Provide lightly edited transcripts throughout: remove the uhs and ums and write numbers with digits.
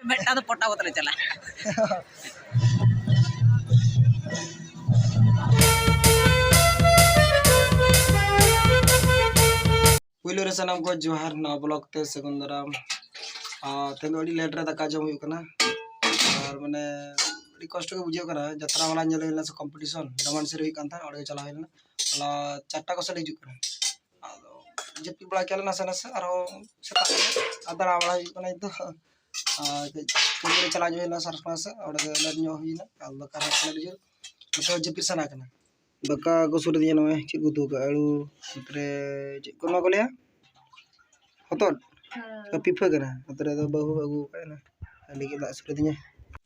बेटा तो पोटा उतरे चला पुलो रे सनाम को जोहार ना ब्लॉक ते सेकंदराम तेन अड़ी लेट रे दाका जम हुई कना और माने अड़ी कष्ट के बुझे कना जत्रा वाला नेल लेना से कंपटीशन डमान से रही कांता अड़े चला हेलना वाला चारटा को से हिजु कना जपी बड़ा केलना से नसे आरो सेता आदरा वाला कना तो चला जो ना सरफा से अड़े लेट न्यो हुईना आल दका रे जो तो जपी सना कना दका को सुर दिया नवे ची गुतु का आलू उतरे कोनो को लिया हतोट का पिफा कना उतरे तो बहु अगु काना लेके दा सुर दिया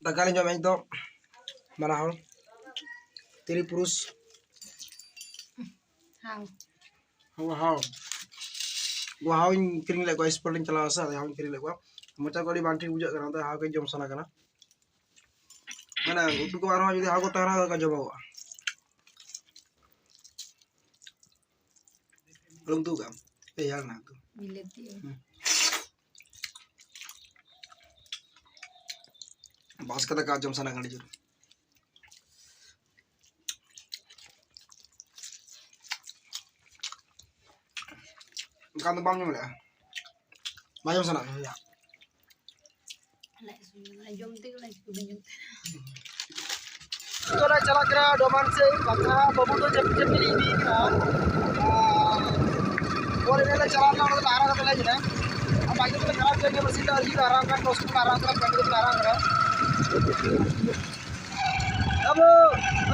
दका ले जो मैं तो माना हो तेरी पुरुष हां हाउ इन क्रीम ले को स्पोर्टिंग चला सा हाउ क्रीम ले को मोचा कोडी बांठी बुझा कना तो हाउ के जम सना कना माने उतु को आरो जदी हाउ को तारा का जबाव belum tuh kan ya nah tuh bahas kata kajam sana kan jujur kan tuh bangnya ya bayam sana ya तो ना चला करा डोमान से बकरा बबू तो जब जब मिली भी करा और इन्हें चला ना मतलब आराम करते हैं जिन्हें अब आगे तो खराब करके बस इधर ही आराम कर दोस्तों को आराम करा पंडित को आराम करा अब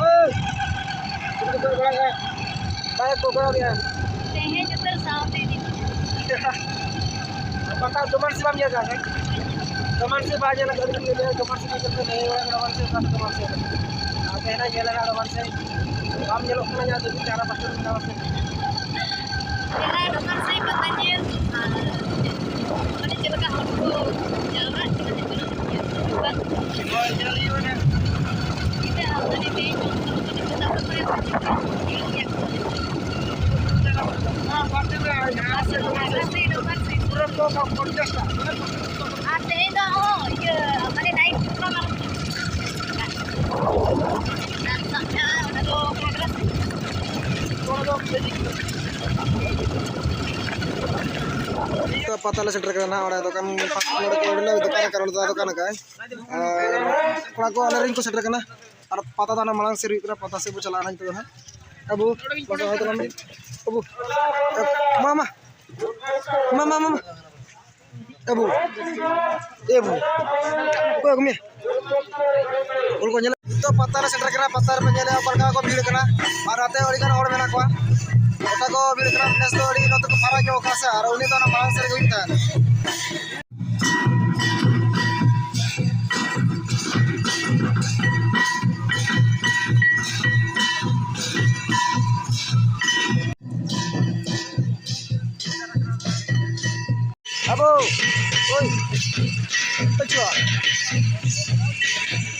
ओए तो बड़ा है बाइक को बड़ा दिया ते हैं जो तर सामने दी पता डोमान से हम ये कर डोमान से बाजे ना कर ले डोमान से करते नहीं वाला डोमान से कहना ये लगा डोमान से हम ये लोग ना जा तो cara pasti डोमान से तेरा डोमान से बताइए मैंने चला का हमको जाना kita हमने भी kita अपने हां बात में यहां से डोमान से पूरा तो पॉडकास्ट आते हैं तो ये हमारे नाइट प्रोग्राम तो पता ले सेटर करना और दुकान नोडे दुकान कारण दुकान का कोड़ा को अलरिंग को सेटर करना और पता दाना मलांग से रुई पता से वो चलाना तो है अबू बस है तो हम अबू मामा मामा मामा अबू एबू को गमे उनको नेला तो पता ले सेटर करना पता रे नेला बरका को भीड़ करना और आते ओडी kana और मेना को ओटा को भीड़ करना नेस तो ओडी नत को फारा जो कासे और उनी तो ना मलांग से रुई था Abu, oi, pecah.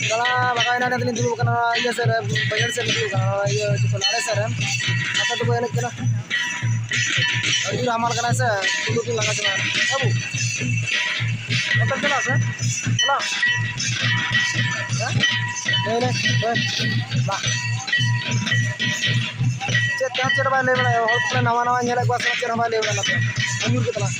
Kalau makanya nanti dulu karena iya sir, bayar sir dulu karena iya cukup lama sir. Apa tuh bayar kena? Ini ramal kena sir, dulu tuh langgar cuma. Abu, apa kena sir? Kena? Ya? Ini, bah. Cet bayar level ya, orang nama nyala gua sama cet bayar level nanti. Amur kita lah.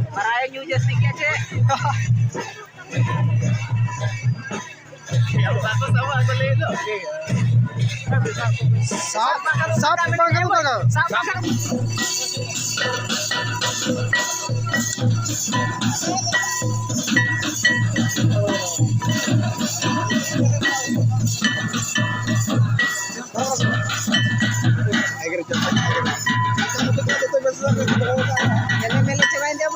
Marahin nyo just tiket cek. Yang satu sama aku lelo. साफ पकड़ का मेले चलाएंगे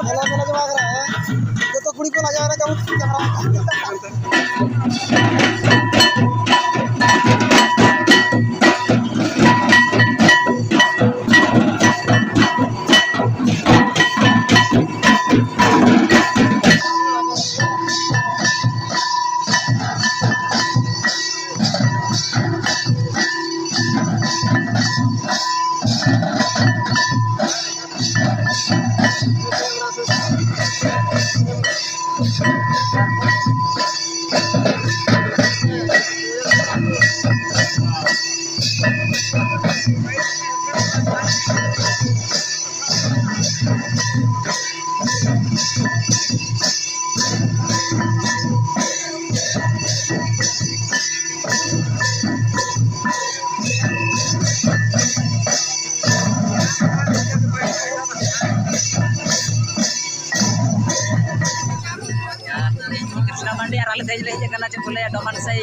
कृष्णा मंडी और आले तेज ले जगना चे बोले डोमन से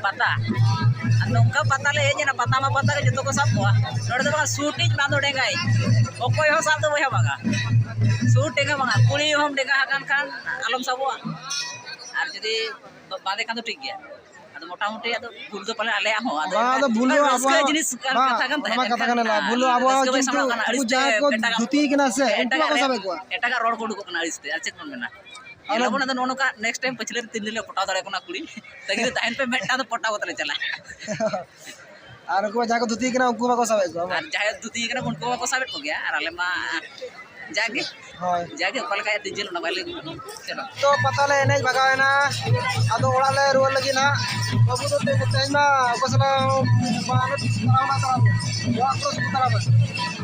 पता नौका पता ले जना पता मा पता के जतो को सब को नोडे बा शूटिंग बांधो डेंगाई ओकोय हो सब तो बया बागा शूट डेंगा बागा कुली हम डेंगा हकान खान आलम सबो और जदी बादे का तो ठीक गया अद मोटा मोटी अद भूल तो पले आले हो अद बादा भूलो अब जिनिस कथा kan मा कथा कने ला भूलो अब किंतु जाय को धुती किना से उनको को सबे को एटा का रोड को को ना इस्ते अर्चित मन मेना एला बना तो नोनो का नेक्स्ट टाइम पछले 3 दिन ले पटाव दाड़े कोना कुली तगिरे ताइन पे मेटा तो पटाव तले चला और को जाको धुती किना उनको को सबे को और जाय दुती कना उनको को साबे को गया और आले मा जागे हाय जागे कल का डिजिल ना वाले चलो तो पता ले नहीं भगावे ना अदो ओड़ा ले रुअल लगी ना बाबू तो तेज मा कसला बानत करावना कराव या क्रॉस कराव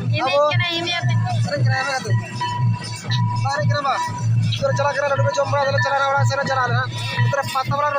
Ini kena ini apa? अरे किराया में तो बारे किराया तो चला करा लड्डू में चोमड़ा चला रहा है चला रहा है उधर पत्ता वाला